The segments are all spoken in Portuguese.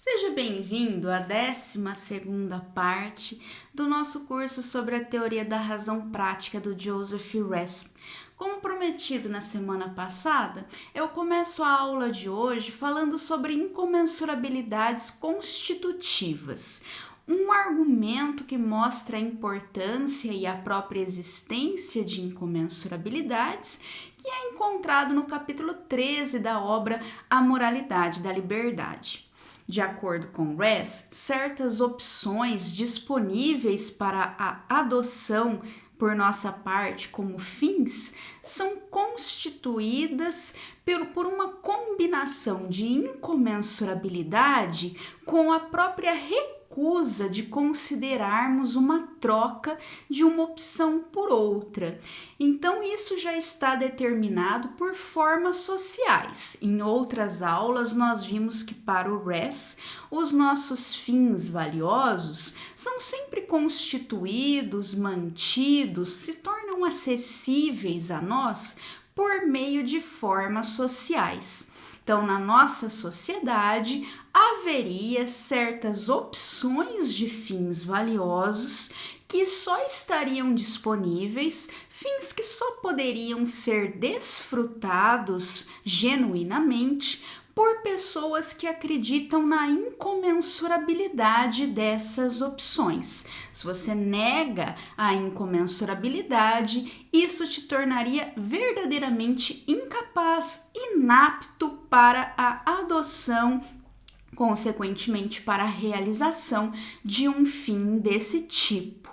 Seja bem-vindo à 12ª parte do nosso curso sobre a teoria da razão prática do Joseph Res. Como prometido na semana passada, eu começo a aula de hoje falando sobre incomensurabilidades constitutivas, um argumento que mostra a importância e a própria existência de incomensurabilidades, que é encontrado no capítulo 13 da obra A Moralidade da Liberdade. De acordo com Res, certas opções disponíveis para a adoção por nossa parte como fins são constituídas por uma combinação de incomensurabilidade com a própria recusa de considerarmos uma troca de uma opção por outra. Então, isso já está determinado por formas sociais. Em outras aulas, nós vimos que para o Res, os nossos fins valiosos são sempre constituídos, mantidos, se tornam acessíveis a nós por meio de formas sociais. Então, na nossa sociedade, haveria certas opções de fins valiosos que só estariam disponíveis, fins que só poderiam ser desfrutados genuinamente por pessoas que acreditam na incomensurabilidade dessas opções. Se você nega a incomensurabilidade, isso te tornaria verdadeiramente incapaz, inapto para a adoção, consequentemente para a realização de um fim desse tipo.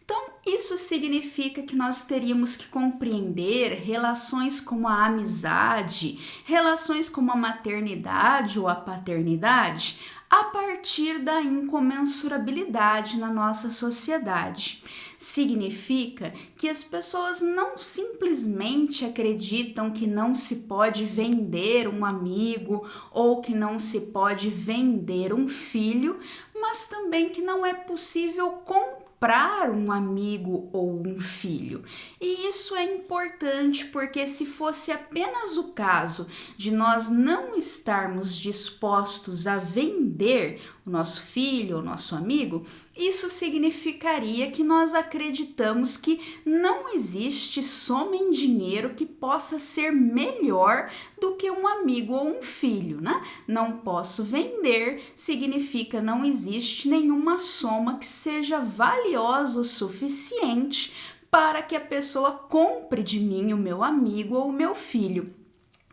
Então, isso significa que nós teríamos que compreender relações como a amizade, relações como a maternidade ou a paternidade, a partir da incomensurabilidade na nossa sociedade. Significa que as pessoas não simplesmente acreditam que não se pode vender um amigo ou que não se pode vender um filho, mas também que não é possível comprar um amigo ou um filho. E isso é importante porque se fosse apenas o caso de nós não estarmos dispostos a vender o nosso filho ou nosso amigo, isso significaria que nós acreditamos que não existe soma em dinheiro que possa ser melhor do que um amigo ou um filho, né? Não posso vender significa não existe nenhuma soma que seja valiosa o suficiente para que a pessoa compre de mim o meu amigo ou o meu filho.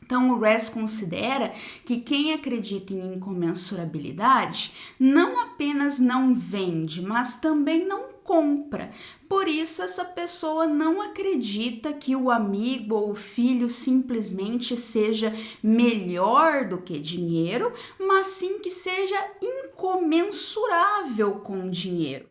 Então, o Res considera que quem acredita em incomensurabilidade não apenas não vende, mas também não compra. Por isso, essa pessoa não acredita que o amigo ou o filho simplesmente seja melhor do que dinheiro, mas sim que seja incomensurável com dinheiro.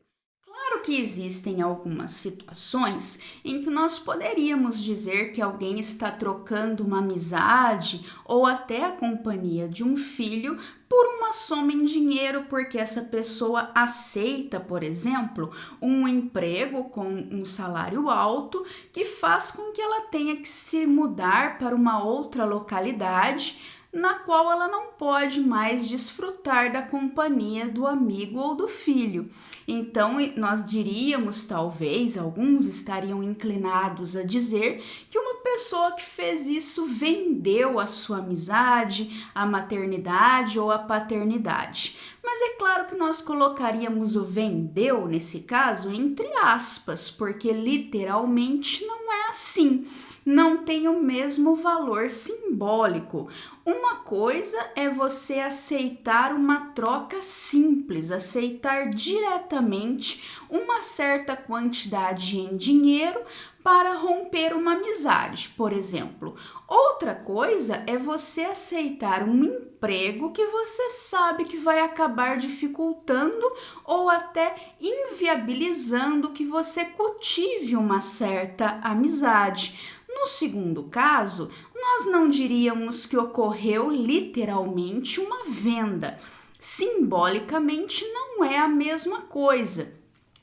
Claro que existem algumas situações em que nós poderíamos dizer que alguém está trocando uma amizade ou até a companhia de um filho por uma soma em dinheiro, porque essa pessoa aceita, por exemplo, um emprego com um salário alto que faz com que ela tenha que se mudar para uma outra localidade na qual ela não pode mais desfrutar da companhia do amigo ou do filho. Então, nós diríamos, talvez, alguns estariam inclinados a dizer que uma pessoa que fez isso vendeu a sua amizade, a maternidade ou a paternidade. Mas é claro que nós colocaríamos o vendeu, nesse caso, entre aspas, porque literalmente não é assim. Não tem o mesmo valor simbólico. Uma coisa é você aceitar uma troca simples, aceitar diretamente uma certa quantidade em dinheiro para romper uma amizade, por exemplo. Outra coisa é você aceitar um emprego que você sabe que vai acabar dificultando ou até inviabilizando que você cultive uma certa amizade. No segundo caso, nós não diríamos que ocorreu literalmente uma venda. Simbolicamente não é a mesma coisa.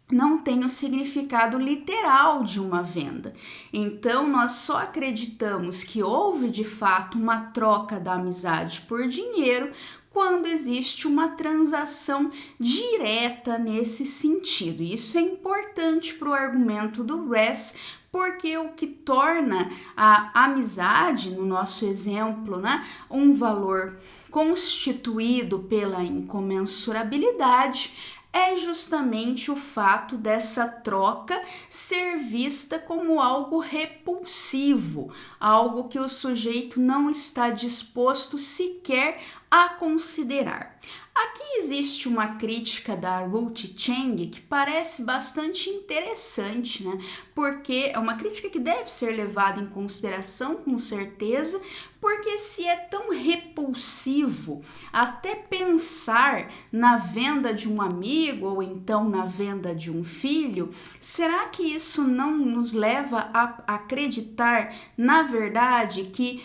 Não tem o significado literal de uma venda. Então, nós só acreditamos que houve de fato uma troca da amizade por dinheiro quando existe uma transação direta nesse sentido. Isso é importante para o argumento do Res, porque o que torna a amizade, no nosso exemplo, né, um valor constituído pela incomensurabilidade é justamente o fato dessa troca ser vista como algo repulsivo, algo que o sujeito não está disposto sequer a considerar. Aqui existe uma crítica da Ruth Chang que parece bastante interessante, né? Porque é uma crítica que deve ser levada em consideração, com certeza, porque se é tão repulsivo até pensar na venda de um amigo ou então na venda de um filho, será que isso não nos leva a acreditar, na verdade, que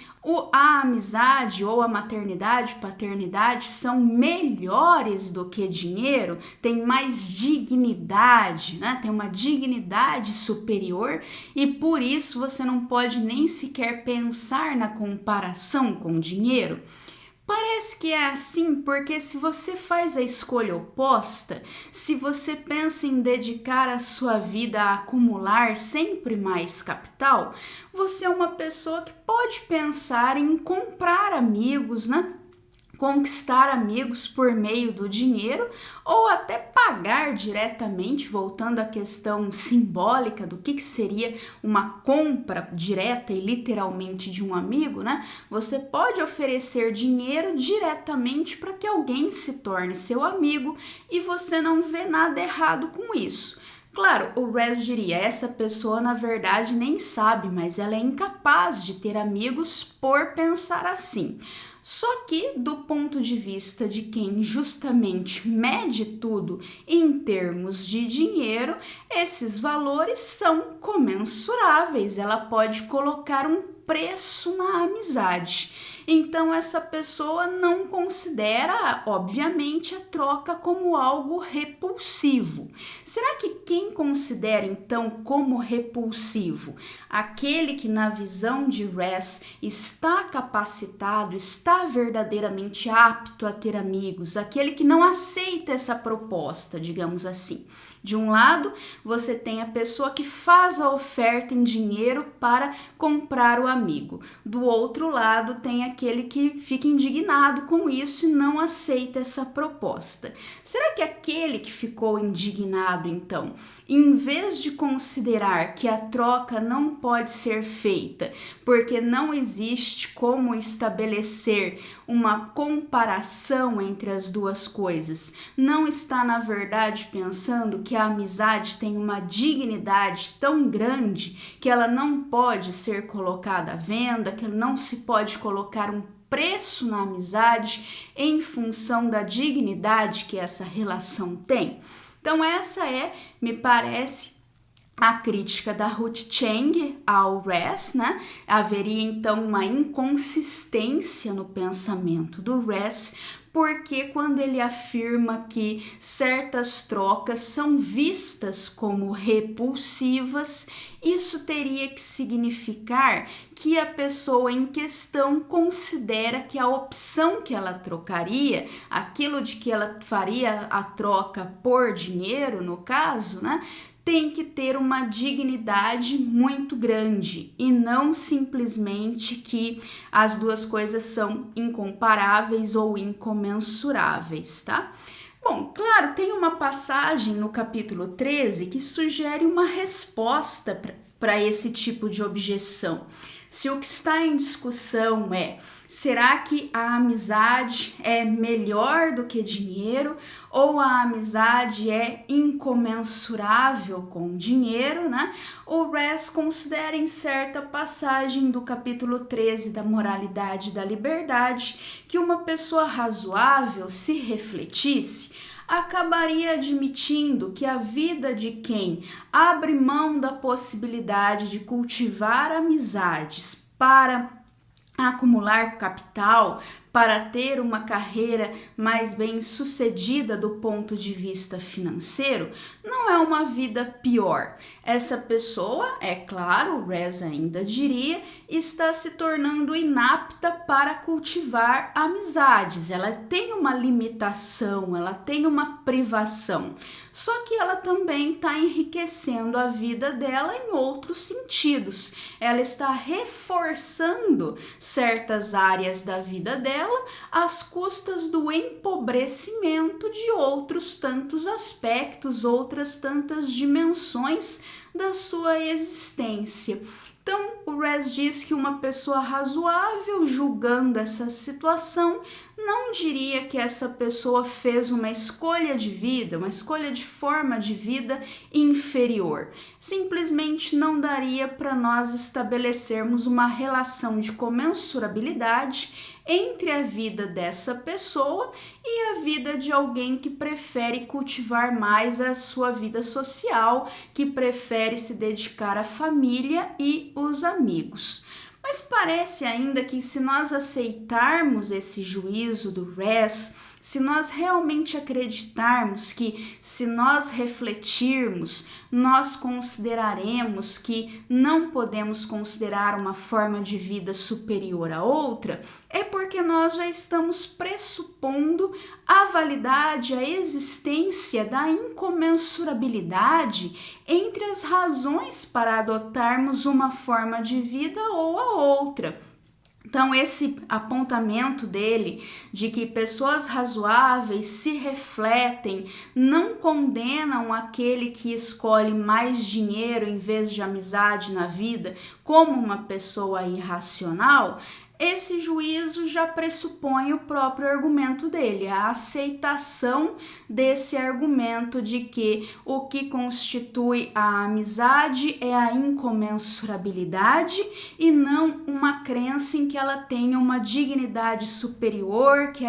a amizade ou a maternidade, paternidade são melhores do que dinheiro, tem mais dignidade, né? Tem uma dignidade superior e por isso você não pode nem sequer pensar na comparação com dinheiro? Parece que é assim porque se você faz a escolha oposta, se você pensa em dedicar a sua vida a acumular sempre mais capital, você é uma pessoa que pode pensar em comprar amigos, né? Conquistar amigos por meio do dinheiro ou até pagar diretamente, voltando à questão simbólica do que seria uma compra direta e literalmente de um amigo, né? Você pode oferecer dinheiro diretamente para que alguém se torne seu amigo e você não vê nada errado com isso. Claro, o Res diria, essa pessoa na verdade nem sabe, mas ela é incapaz de ter amigos por pensar assim. Só que, do ponto de vista de quem justamente mede tudo em termos de dinheiro, esses valores são comensuráveis. Ela pode colocar um preço na amizade. Então, essa pessoa não considera, obviamente, a troca como algo repulsivo. Será que quem considera, então, como repulsivo? Aquele que, na visão de Res, está capacitado, está verdadeiramente apto a ter amigos, aquele que não aceita essa proposta, digamos assim. De um lado, você tem a pessoa que faz a oferta em dinheiro para comprar o amigo. Do outro lado, tem aquele que fica indignado com isso e não aceita essa proposta. Será que aquele que ficou indignado, então, em vez de considerar que a troca não pode ser feita porque não existe como estabelecer uma comparação entre as duas coisas, não está, na verdade, pensando que a amizade tem uma dignidade tão grande que ela não pode ser colocada à venda, que não se pode colocar um preço na amizade em função da dignidade que essa relação tem? Então essa é, me parece, a crítica da Ruth Chang ao Res, né? Haveria então uma inconsistência no pensamento do Res, porque quando ele afirma que certas trocas são vistas como repulsivas, isso teria que significar que a pessoa em questão considera que a opção que ela trocaria, aquilo de que ela faria a troca por dinheiro, no caso, né, tem que ter uma dignidade muito grande e não simplesmente que as duas coisas são incomparáveis ou incomensuráveis, tá? Bom, claro, tem uma passagem no capítulo 13 que sugere uma resposta para esse tipo de objeção. Se o que está em discussão é, será que a amizade é melhor do que dinheiro ou a amizade é incomensurável com dinheiro, né? O Res considera em certa passagem do capítulo 13 da Moralidade e da Liberdade que uma pessoa razoável, se refletisse, acabaria admitindo que a vida de quem abre mão da possibilidade de cultivar amizades para acumular capital, para ter uma carreira mais bem-sucedida do ponto de vista financeiro, não é uma vida pior. Essa pessoa, é claro, o Rez ainda diria, está se tornando inapta para cultivar amizades. Ela tem uma limitação, ela tem uma privação. Só que ela também está enriquecendo a vida dela em outros sentidos. Ela está reforçando certas áreas da vida dela às custas do empobrecimento de outros tantos aspectos, outras tantas dimensões da sua existência. Então, o Rez diz que uma pessoa razoável, julgando essa situação, não diria que essa pessoa fez uma escolha de vida, uma escolha de forma de vida inferior. Simplesmente não daria para nós estabelecermos uma relação de comensurabilidade entre a vida dessa pessoa e a vida de alguém que prefere cultivar mais a sua vida social, que prefere se dedicar à família e os amigos. Mas parece ainda que se nós aceitarmos esse juízo do Rez, se nós realmente acreditarmos que, se nós refletirmos, nós consideraremos que não podemos considerar uma forma de vida superior a outra, é porque nós já estamos pressupondo a validade, a existência da incomensurabilidade entre as razões para adotarmos uma forma de vida ou a outra. Então, esse apontamento dele de que pessoas razoáveis se refletem, não condenam aquele que escolhe mais dinheiro em vez de amizade na vida como uma pessoa irracional, esse juízo já pressupõe o próprio argumento dele, a aceitação desse argumento de que o que constitui a amizade é a incomensurabilidade e não uma crença em que ela tenha uma dignidade superior, que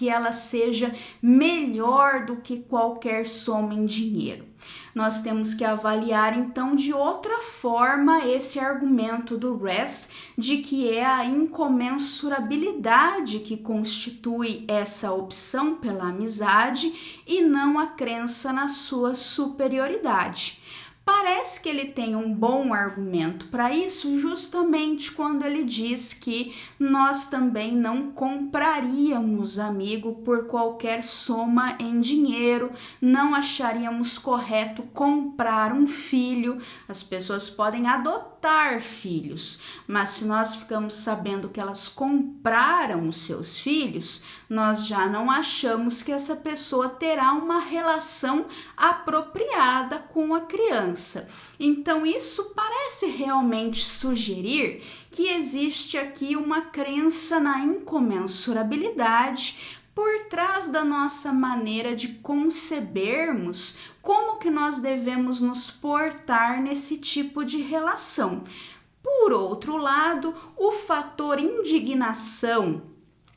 ela seja melhor do que qualquer soma em dinheiro. Nós temos que avaliar então de outra forma esse argumento do Rez de que é a incomensurabilidade que constitui essa opção pela amizade e não a crença na sua superioridade. Parece que ele tem um bom argumento para isso, justamente quando ele diz que nós também não compraríamos amigo por qualquer soma em dinheiro, não acharíamos correto comprar um filho. As pessoas podem adotar filhos, mas se nós ficamos sabendo que elas compraram os seus filhos, nós já não achamos que essa pessoa terá uma relação apropriada com a criança. Então, isso parece realmente sugerir que existe aqui uma crença na incomensurabilidade por trás da nossa maneira de concebermos como que nós devemos nos portar nesse tipo de relação. Por outro lado, o fator indignação,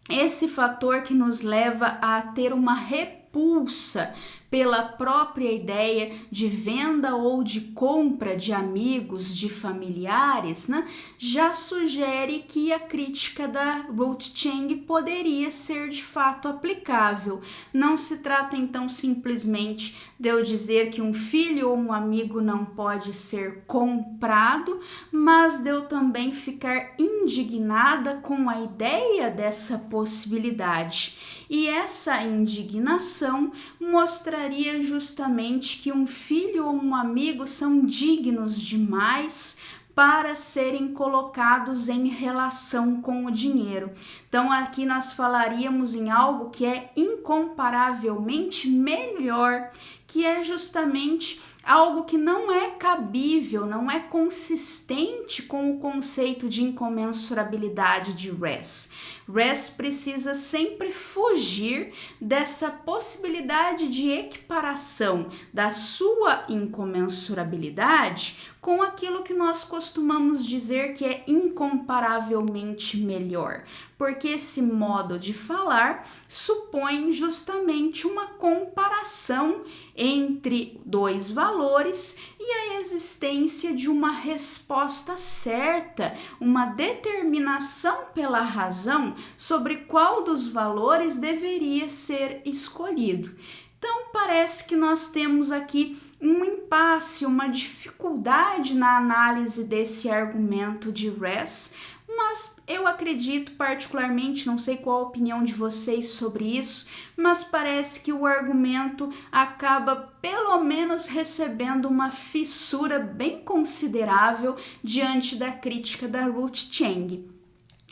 esse fator que nos leva a ter uma repulsa pela própria ideia de venda ou de compra de amigos, de familiares, né, já sugere que a crítica da Ruth Chang poderia ser de fato aplicável. Não se trata então simplesmente de eu dizer que um filho ou um amigo não pode ser comprado, mas de eu também ficar indignada com a ideia dessa possibilidade. E essa indignação mostraria justamente que um filho ou um amigo são dignos demais para serem colocados em relação com o dinheiro. Então aqui nós falaríamos em algo que é incomparavelmente melhor, que é justamente algo que não é cabível, não é consistente com o conceito de incomensurabilidade de Rez. Rez precisa sempre fugir dessa possibilidade de equiparação da sua incomensurabilidade com aquilo que nós costumamos dizer que é incomparavelmente melhor. porque esse modo de falar supõe justamente uma comparação entre dois valores e a existência de uma resposta certa, uma determinação pela razão sobre qual dos valores deveria ser escolhido. Então, parece que nós temos aqui um impasse, uma dificuldade na análise desse argumento de Res, mas eu acredito particularmente, não sei qual a opinião de vocês sobre isso, mas parece que o argumento acaba pelo menos recebendo uma fissura bem considerável diante da crítica da Ruth Chang.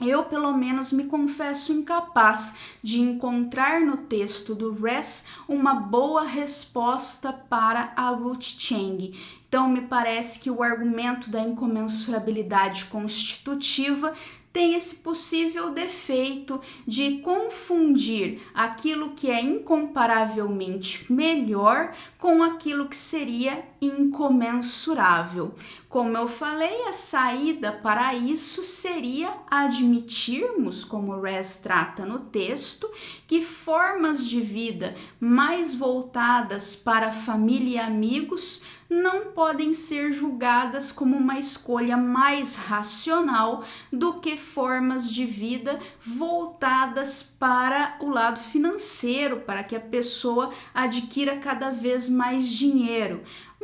Eu, pelo menos, me confesso incapaz de encontrar no texto do Res uma boa resposta para a Ruth Chang. Então, me parece que o argumento da incomensurabilidade constitutiva tem esse possível defeito de confundir aquilo que é incomparavelmente melhor com aquilo que seria incomensurável. Como eu falei, a saída para isso seria admitirmos, como o Res trata no texto, que formas de vida mais voltadas para família e amigos não podem ser julgadas como uma escolha mais racional do que formas de vida voltadas para o lado financeiro, para que a pessoa adquira cada vez mais dinheiro.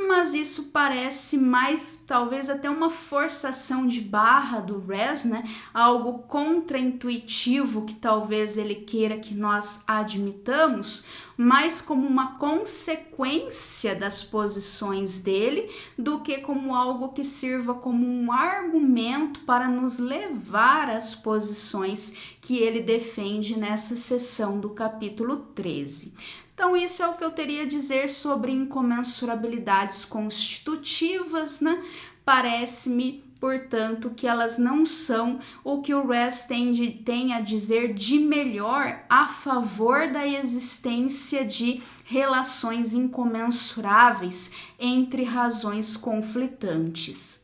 Mas isso parece mais, talvez até uma forçação de barra do Res, né? Algo contraintuitivo que talvez ele queira que nós admitamos, mais como uma consequência das posições dele do que como algo que sirva como um argumento para nos levar às posições que ele defende nessa seção do capítulo 13. Então, isso é o que eu teria a dizer sobre incomensurabilidades constitutivas, né? Parece-me, portanto, que elas não são o que o Res tem a dizer de melhor a favor da existência de relações incomensuráveis entre razões conflitantes.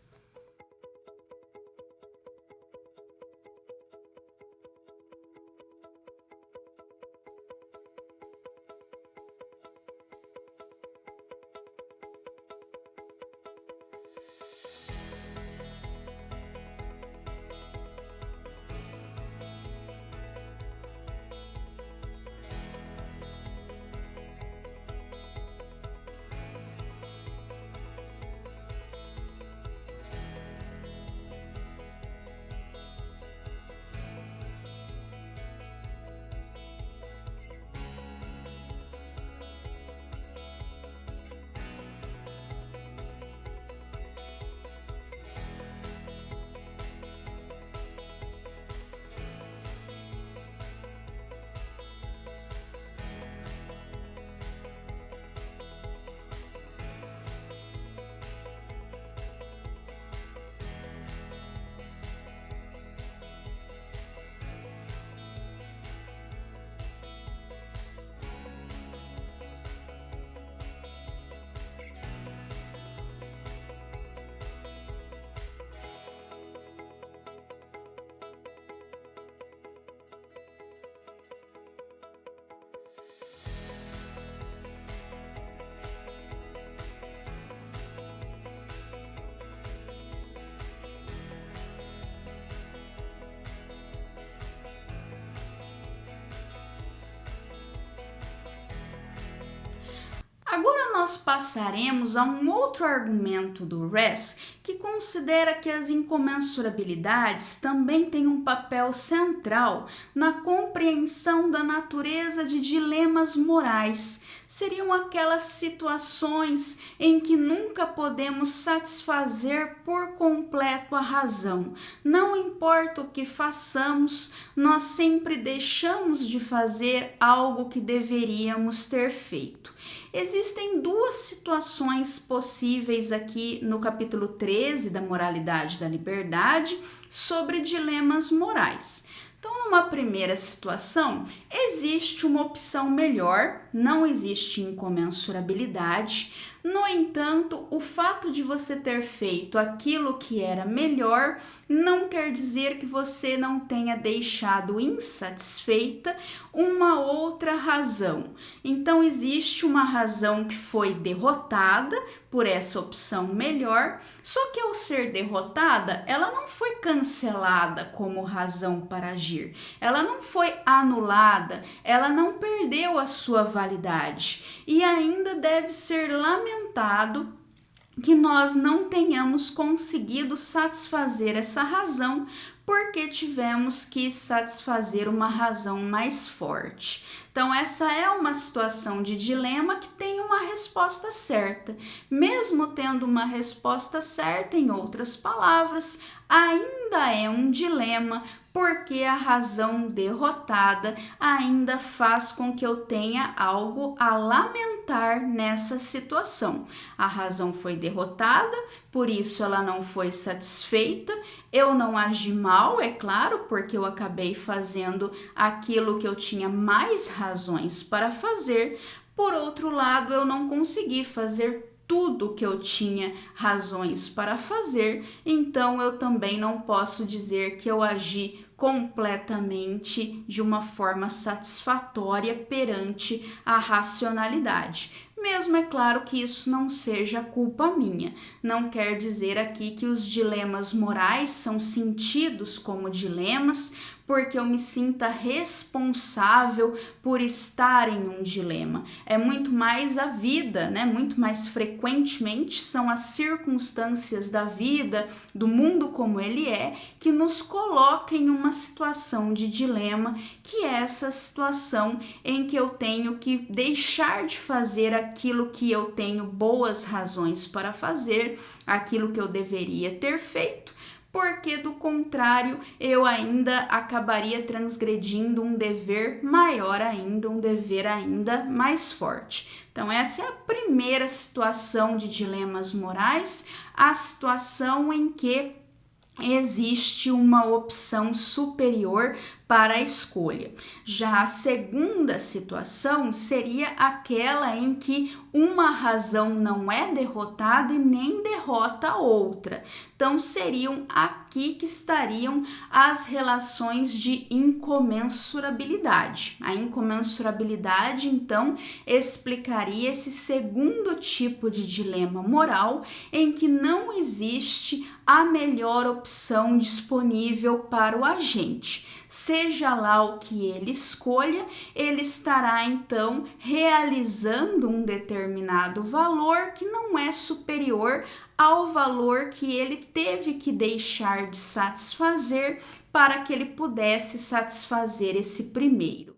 Agora nós passaremos a um outro argumento do Res que considera que as incomensurabilidades também têm um papel central na compreensão da natureza de dilemas morais. Seriam aquelas situações em que nunca podemos satisfazer por completo a razão. Não importa o que façamos, nós sempre deixamos de fazer algo que deveríamos ter feito. Existem duas situações possíveis aqui no capítulo 13 da Moralidade da Liberdade sobre dilemas morais. Então, numa primeira situação, Existe uma opção melhor, não existe incomensurabilidade. No entanto, o fato de você ter feito aquilo que era melhor não quer dizer que você não tenha deixado insatisfeita uma outra razão. Então, existe uma razão que foi derrotada por essa opção melhor, só que ao ser derrotada, ela não foi cancelada como razão para agir, ela não foi anulada, ela não perdeu a sua validade e ainda deve ser lamentado que nós não tenhamos conseguido satisfazer essa razão porque tivemos que satisfazer uma razão mais forte. Então, essa é uma situação de dilema que tem uma resposta certa. Mesmo tendo uma resposta certa, em outras palavras, ainda é um dilema, porque a razão derrotada ainda faz com que eu tenha algo a lamentar nessa situação. A razão foi derrotada, por isso ela não foi satisfeita. Eu não agi mal, é claro, porque eu acabei fazendo aquilo que eu tinha mais razões para fazer. Por outro lado, eu não consegui fazer tudo que eu tinha razões para fazer, então eu também não posso dizer que eu agi completamente de uma forma satisfatória perante a racionalidade. Mesmo é claro que isso não seja culpa minha. Não quer dizer aqui que os dilemas morais são sentidos como dilemas, porque eu me sinta responsável por estar em um dilema. É muito mais a vida, né? Muito mais frequentemente são as circunstâncias da vida, do mundo como ele é, que nos coloca em uma situação de dilema, que é essa situação em que eu tenho que deixar de fazer aquilo que eu tenho boas razões para fazer, aquilo que eu deveria ter feito, porque do contrário eu ainda acabaria transgredindo um dever maior ainda, um dever ainda mais forte. Então essa é a primeira situação de dilemas morais, a situação em que existe uma opção superior para a escolha. Já a segunda situação seria aquela em que uma razão não é derrotada e nem derrota a outra. Então seriam aqui que estariam as relações de incomensurabilidade. A incomensurabilidade, então, explicaria esse segundo tipo de dilema moral em que não existe a melhor opção disponível para o agente. Seja lá o que ele escolha, ele estará então realizando um determinado valor que não é superior ao valor que ele teve que deixar de satisfazer para que ele pudesse satisfazer esse primeiro.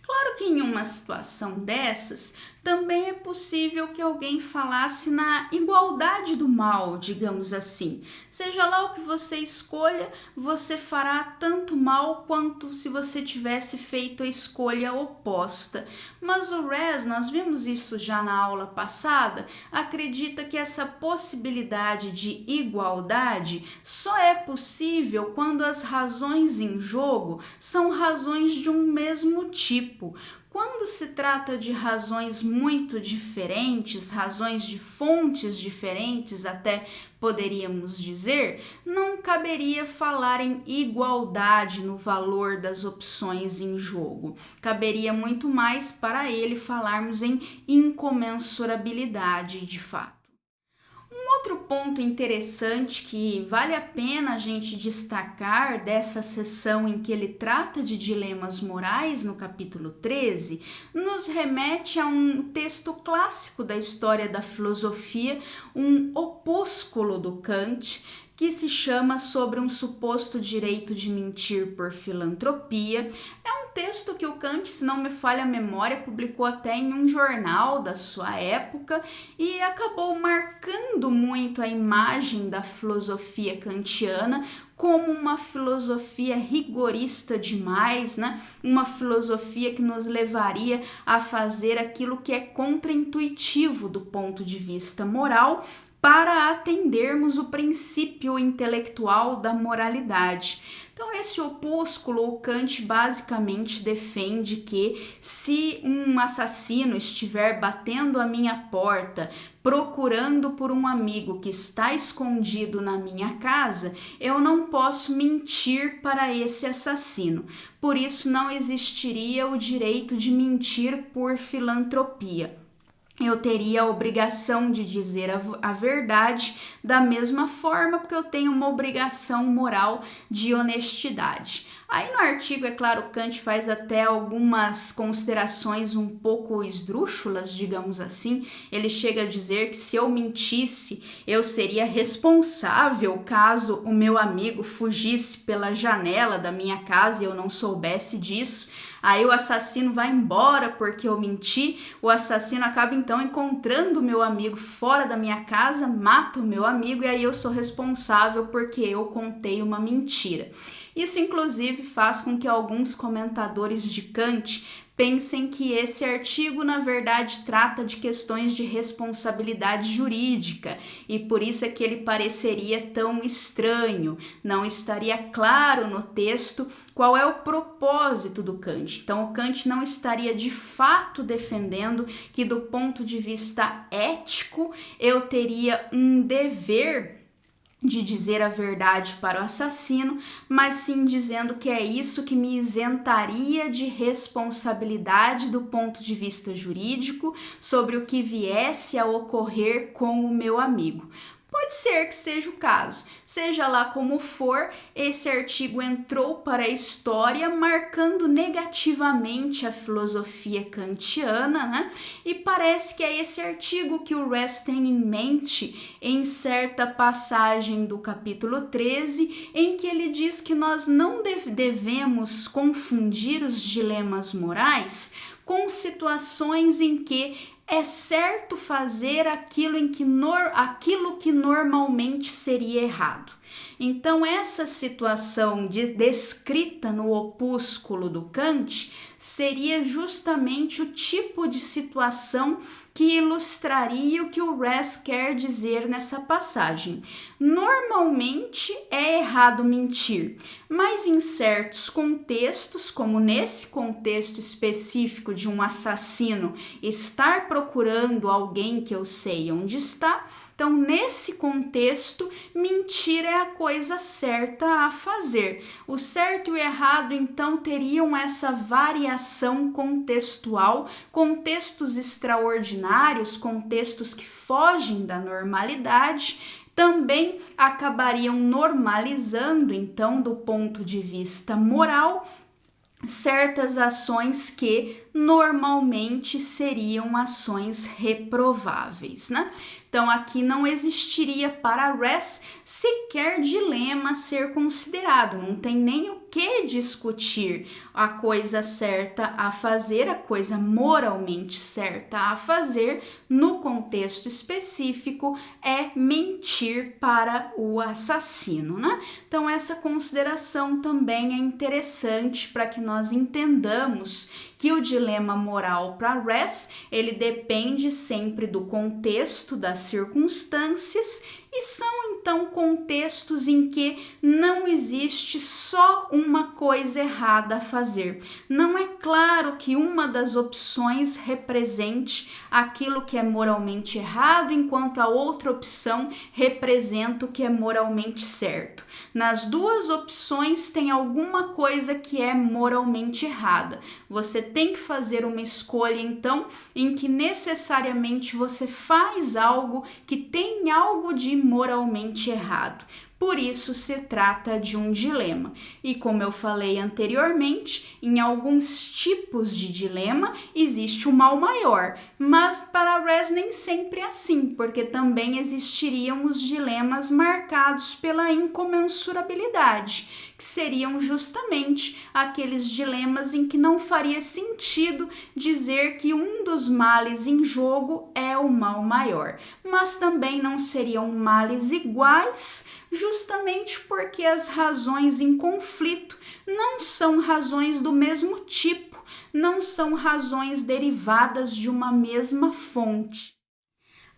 Claro que em uma situação dessas, também é possível que alguém falasse na igualdade do mal, digamos assim. Seja lá o que você escolha, você fará tanto mal quanto se você tivesse feito a escolha oposta. Mas o Res, nós vimos isso já na aula passada, acredita que essa possibilidade de igualdade só é possível quando as razões em jogo são razões de um mesmo tipo. Quando se trata de razões muito diferentes, razões de fontes diferentes, até poderíamos dizer, não caberia falar em igualdade no valor das opções em jogo. Caberia muito mais para ele falarmos em incomensurabilidade de fato. Outro ponto interessante que vale a pena a gente destacar dessa sessão em que ele trata de dilemas morais no capítulo 13, nos remete a um texto clássico da história da filosofia, um opúsculo do Kant, que se chama Sobre um suposto direito de mentir por filantropia. É um texto que o Kant, se não me falha a memória, publicou até em um jornal da sua época e acabou marcando muito a imagem da filosofia kantiana como uma filosofia rigorista demais, né? Uma filosofia que nos levaria a fazer aquilo que é contraintuitivo do ponto de vista moral, para atendermos o princípio intelectual da moralidade. Então, nesse opúsculo, o Kant basicamente defende que se um assassino estiver batendo a minha porta, procurando por um amigo que está escondido na minha casa, eu não posso mentir para esse assassino. Por isso, não existiria o direito de mentir por filantropia. Eu teria a obrigação de dizer a verdade da mesma forma, porque eu tenho uma obrigação moral de honestidade. Aí no artigo, é claro, Kant faz até algumas considerações um pouco esdrúxulas, digamos assim. Ele chega a dizer que se eu mentisse, eu seria responsável caso o meu amigo fugisse pela janela da minha casa e eu não soubesse disso. Aí o assassino vai embora porque eu menti, o assassino acaba então encontrando o meu amigo fora da minha casa, mata o meu amigo e aí eu sou responsável porque eu contei uma mentira. Isso inclusive faz com que alguns comentadores de Kant pensem que esse artigo, na verdade, trata de questões de responsabilidade jurídica e por isso é que ele pareceria tão estranho, não estaria claro no texto qual é o propósito do Kant. Então, o Kant não estaria de fato defendendo que, do ponto de vista ético, eu teria um dever de dizer a verdade para o assassino, mas sim dizendo que é isso que me isentaria de responsabilidade do ponto de vista jurídico sobre o que viesse a ocorrer com o meu amigo. Pode ser que seja o caso. Seja lá como for, esse artigo entrou para a história marcando negativamente a filosofia kantiana, né? E parece que é esse artigo que o Res tem em mente em certa passagem do capítulo 13, em que ele diz que nós não devemos confundir os dilemas morais com situações em que é certo fazer aquilo que normalmente seria errado. Então, essa situação descrita no opúsculo do Kant seria justamente o tipo de situação que ilustraria o que o Res quer dizer nessa passagem. Normalmente é errado mentir, mas em certos contextos, como nesse contexto específico de um assassino estar procurando alguém que eu sei onde está, então nesse contexto, mentir é a coisa certa a fazer. O certo e o errado, então, teriam essa variação contextual, contextos extraordinários, contextos que fogem da normalidade, também acabariam normalizando, então, do ponto de vista moral, certas ações que normalmente seriam ações reprováveis, né? Então, aqui não existiria para Res sequer dilema a ser considerado, não tem nem o que discutir. A coisa certa a fazer, a coisa moralmente certa a fazer, no contexto específico, é mentir para o assassino, né? Então, essa consideração também é interessante para que nós entendamos que o dilema moral para Res, ele depende sempre do contexto, das circunstâncias, e são então contextos em que não existe só uma coisa errada a fazer. Não é claro que uma das opções represente aquilo que é moralmente errado, enquanto a outra opção representa o que é moralmente certo. Nas duas opções tem alguma coisa que é moralmente errada. Você tem que fazer uma escolha, então, em que necessariamente você faz algo que tem algo de moralmente errado. Por isso se trata de um dilema. E como eu falei anteriormente, em alguns tipos de dilema existe o mal maior, mas para Res nem sempre é assim, porque também existiriam os dilemas marcados pela incomensurabilidade, que seriam justamente aqueles dilemas em que não faria sentido dizer que um dos males em jogo é o mal maior, mas também não seriam males iguais, justamente porque as razões em conflito não são razões do mesmo tipo, não são razões derivadas de uma mesma fonte.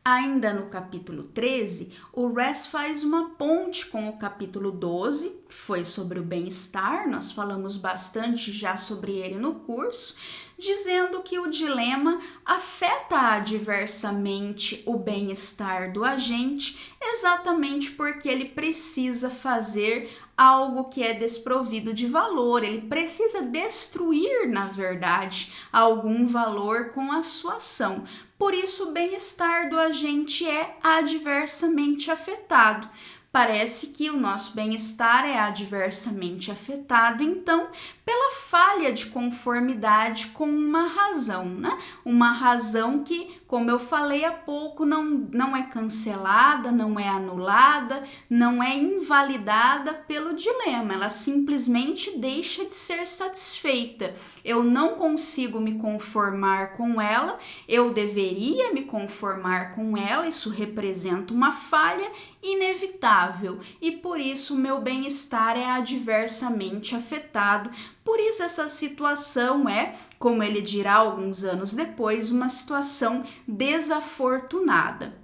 Ainda no capítulo 13, o Raz faz uma ponte com o capítulo 12, que foi sobre o bem-estar, nós falamos bastante já sobre ele no curso, dizendo que o dilema afeta adversamente o bem-estar do agente, exatamente porque ele precisa fazer algo que é desprovido de valor, ele precisa destruir, na verdade, algum valor com a sua ação. Por isso, o bem-estar do agente é adversamente afetado. Parece que o nosso bem-estar é adversamente afetado, então, pela falha de conformidade com uma razão, né? Uma razão que, como eu falei há pouco, não é cancelada, não é anulada, não é invalidada pelo dilema, ela simplesmente deixa de ser satisfeita. Eu não consigo me conformar com ela, eu deveria me conformar com ela, isso representa uma falha inevitável e por isso o meu bem-estar é adversamente afetado. Por isso essa situação é, como ele dirá alguns anos depois, uma situação desafortunada.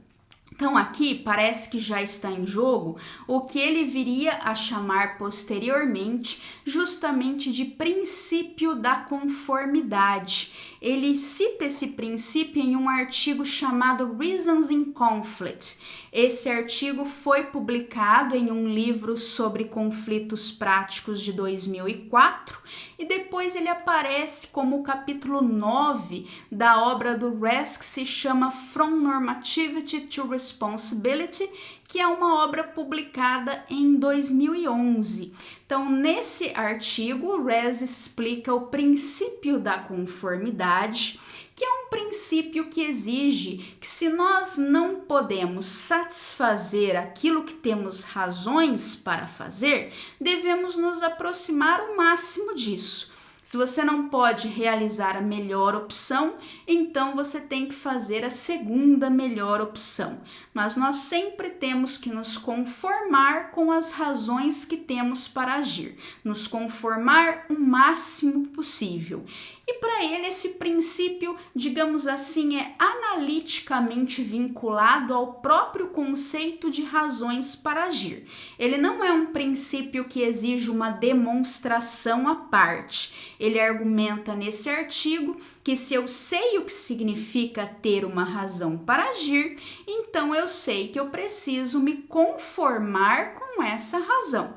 Então aqui parece que já está em jogo o que ele viria a chamar posteriormente justamente de princípio da conformidade. Ele cita esse princípio em um artigo chamado Reasons in Conflict. Esse artigo foi publicado em um livro sobre conflitos práticos de 2004 e depois ele aparece como o capítulo 9 da obra do Raz que se chama From Normativity to Responsibility, que é uma obra publicada em 2011. Então, nesse artigo, o Raz explica o princípio da conformidade, que é um princípio que exige que se nós não podemos satisfazer aquilo que temos razões para fazer, devemos nos aproximar o máximo disso. Se você não pode realizar a melhor opção, então você tem que fazer a segunda melhor opção. Mas nós sempre temos que nos conformar com as razões que temos para agir, nos conformar o máximo possível. E para ele esse princípio, digamos assim, é analiticamente vinculado ao próprio conceito de razões para agir. Ele não é um princípio que exige uma demonstração à parte. Ele argumenta nesse artigo que se eu sei o que significa ter uma razão para agir, então eu sei que eu preciso me conformar com essa razão.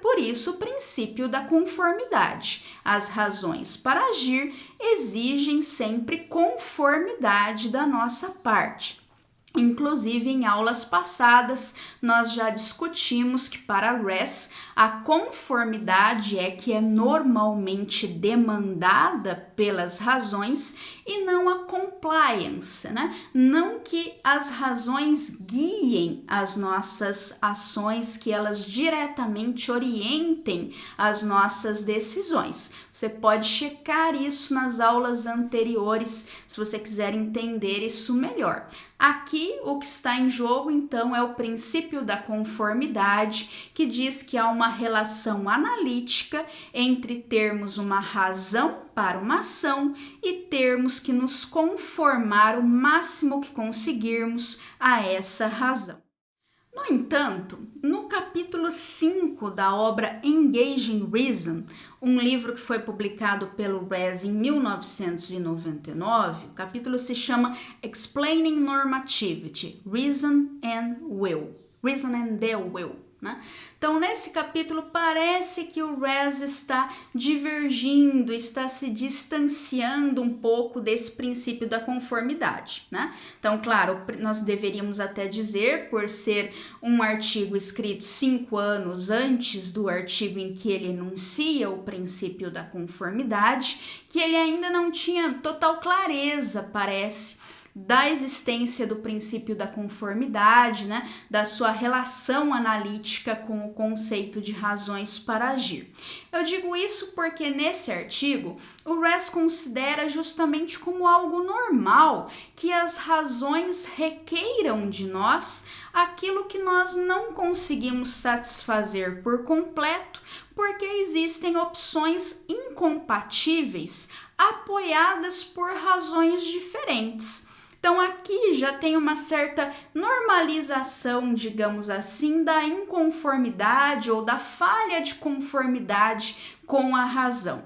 Por isso, o princípio da conformidade. As razões para agir exigem sempre conformidade da nossa parte. Inclusive, em aulas passadas, nós já discutimos que para Raz, a conformidade é que é normalmente demandada pelas razões e não a compliance, né? Não que as razões guiem as nossas ações, que elas diretamente orientem as nossas decisões. Você pode checar isso nas aulas anteriores, se você quiser entender isso melhor. Aqui, o que está em jogo, então, é o princípio da conformidade, que diz que há uma relação analítica entre termos uma razão para uma ação e termos que nos conformar o máximo que conseguirmos a essa razão. No entanto, no capítulo 5 da obra Engaging Reason, um livro que foi publicado pelo Raz em 1999, o capítulo se chama Explaining Normativity, Reason and Will, Reason and the Will. Né? Então, nesse capítulo, parece que o Raz está divergindo, está se distanciando um pouco desse princípio da conformidade. Né? Então, claro, nós deveríamos até dizer, por ser um artigo escrito 5 anos antes do artigo em que ele enuncia o princípio da conformidade, que ele ainda não tinha total clareza, parece, da existência do princípio da conformidade, né, da sua relação analítica com o conceito de razões para agir. Eu digo isso porque nesse artigo o Raz considera justamente como algo normal que as razões requeiram de nós aquilo que nós não conseguimos satisfazer por completo, porque existem opções incompatíveis apoiadas por razões diferentes. Então aqui já tem uma certa normalização, digamos assim, da inconformidade ou da falha de conformidade com a razão.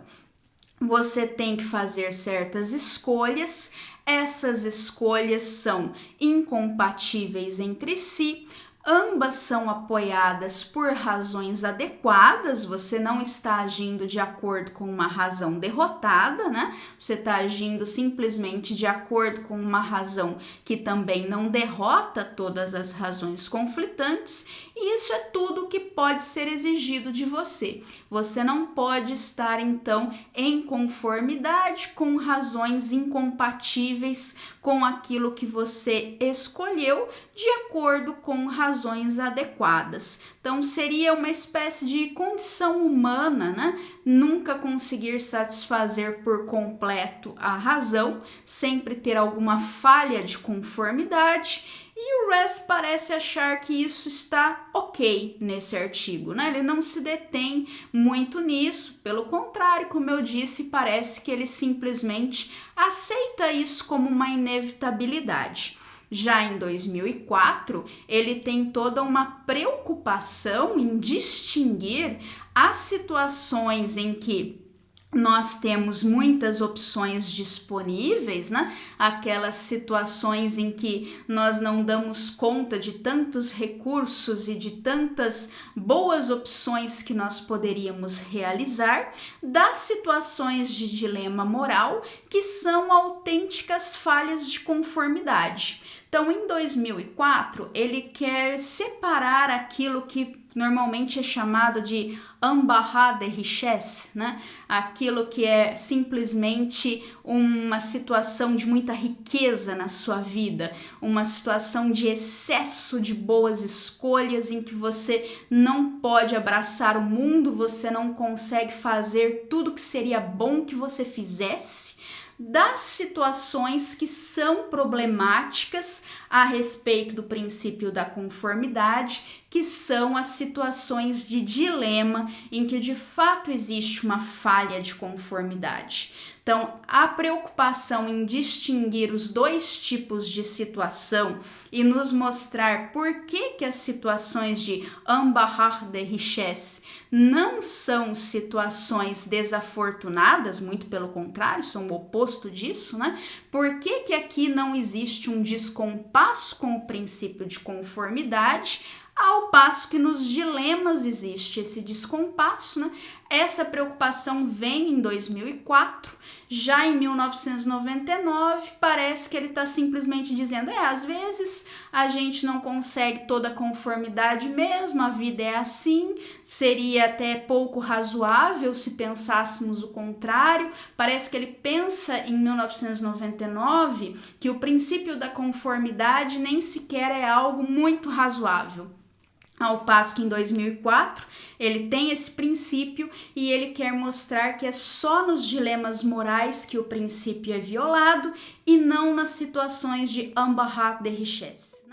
Você tem que fazer certas escolhas, essas escolhas são incompatíveis entre si, ambas são apoiadas por razões adequadas, você não está agindo de acordo com uma razão derrotada, né? Você está agindo simplesmente de acordo com uma razão que também não derrota todas as razões conflitantes, e isso é tudo que pode ser exigido de você. Você não pode estar, então, em conformidade com razões incompatíveis com aquilo que você escolheu de acordo com razões adequadas. Então, seria uma espécie de condição humana, né? Nunca conseguir satisfazer por completo a razão, sempre ter alguma falha de conformidade. E o Russ parece achar que isso está ok nesse artigo, né? Ele não se detém muito nisso, pelo contrário, como eu disse, parece que ele simplesmente aceita isso como uma inevitabilidade. Já em 2004, ele tem toda uma preocupação em distinguir as situações em que nós temos muitas opções disponíveis, né? Aquelas situações em que nós não damos conta de tantos recursos e de tantas boas opções que nós poderíamos realizar, das situações de dilema moral que são autênticas falhas de conformidade. Então, em 2004, ele quer separar aquilo que normalmente é chamado de embarras de richesse, né? Aquilo que é simplesmente uma situação de muita riqueza na sua vida, uma situação de excesso de boas escolhas em que você não pode abraçar o mundo, você não consegue fazer tudo que seria bom que você fizesse, das situações que são problemáticas a respeito do princípio da conformidade, que são as situações de dilema em que de fato existe uma falha de conformidade. Então, a preocupação em distinguir os dois tipos de situação e nos mostrar por que as situações de embarras de richesse não são situações desafortunadas, muito pelo contrário, são o oposto disso, né? Por que aqui não existe um descompasso com o princípio de conformidade, ao passo que nos dilemas existe esse descompasso, né? Essa preocupação vem em 2004, já em 1999 parece que ele está simplesmente dizendo, às vezes a gente não consegue toda a conformidade mesmo, a vida é assim, seria até pouco razoável se pensássemos o contrário. Parece que ele pensa em 1999 que o princípio da conformidade nem sequer é algo muito razoável. Ao passo que em 2004 ele tem esse princípio e ele quer mostrar que é só nos dilemas morais que o princípio é violado e não nas situações de embarras de richesse.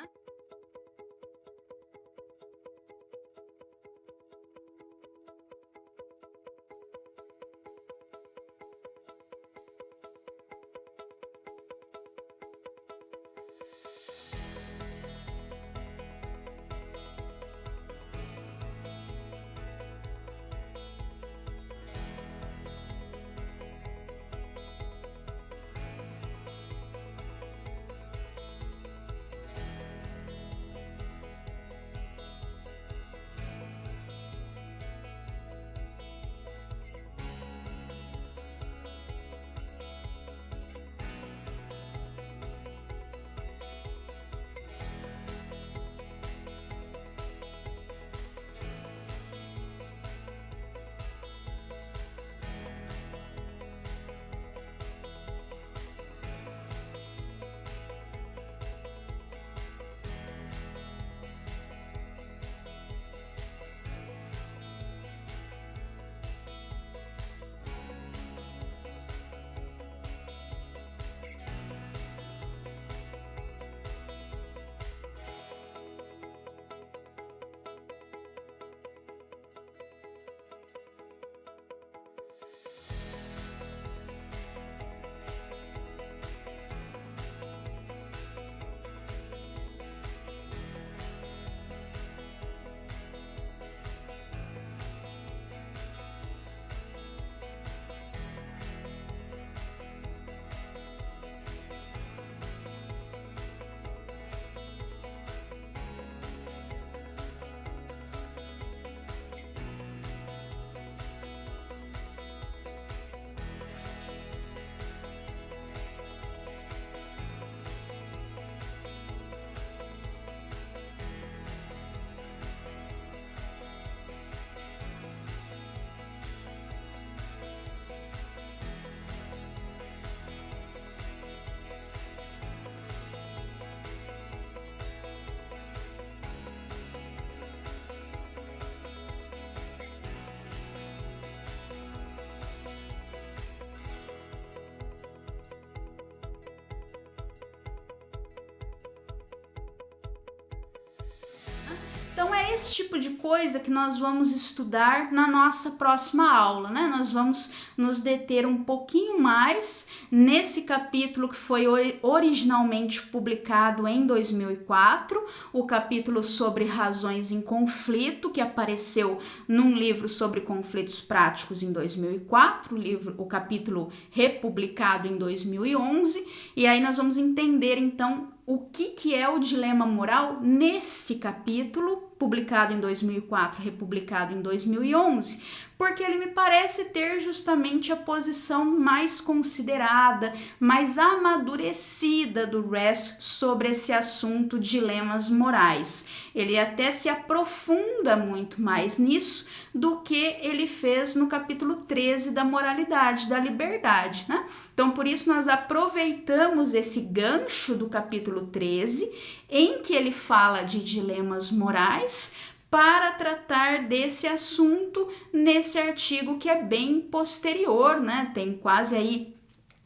esse tipo de coisa que nós vamos estudar na nossa próxima aula, né? Nós vamos nos deter um pouquinho mais nesse capítulo que foi originalmente publicado em 2004, o capítulo sobre razões em conflito, que apareceu num livro sobre conflitos práticos em 2004, o capítulo republicado em 2011, e aí nós vamos entender então o que é o dilema moral nesse capítulo, publicado em 2004, republicado em 2011, porque ele me parece ter justamente a posição mais considerada, mais amadurecida do Res sobre esse assunto dilemas morais. Ele até se aprofunda muito mais nisso do que ele fez no capítulo 13 da moralidade, da liberdade, né? Então, por isso, nós aproveitamos esse gancho do capítulo 13, em que ele fala de dilemas morais, para tratar desse assunto nesse artigo que é bem posterior, né? Tem quase aí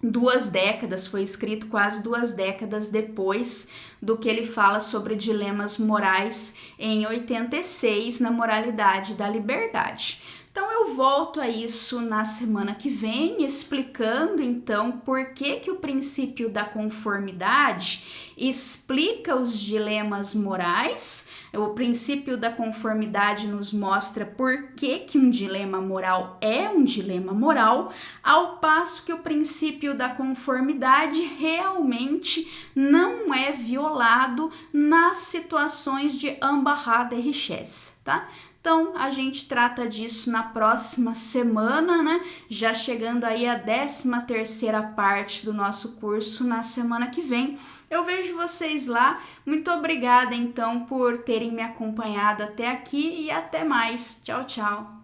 2 décadas, foi escrito quase 2 décadas depois do que ele fala sobre dilemas morais em 86, na moralidade da liberdade. Então eu volto a isso na semana que vem, explicando então por que o princípio da conformidade explica os dilemas morais. O princípio da conformidade nos mostra por que um dilema moral é um dilema moral, ao passo que o princípio da conformidade realmente não é violado nas situações de embarrada e richesse, tá? Então, a gente trata disso na próxima semana, né? Já chegando aí a 13ª parte do nosso curso na semana que vem. Eu vejo vocês lá. Muito obrigada, então, por terem me acompanhado até aqui e até mais. Tchau, tchau!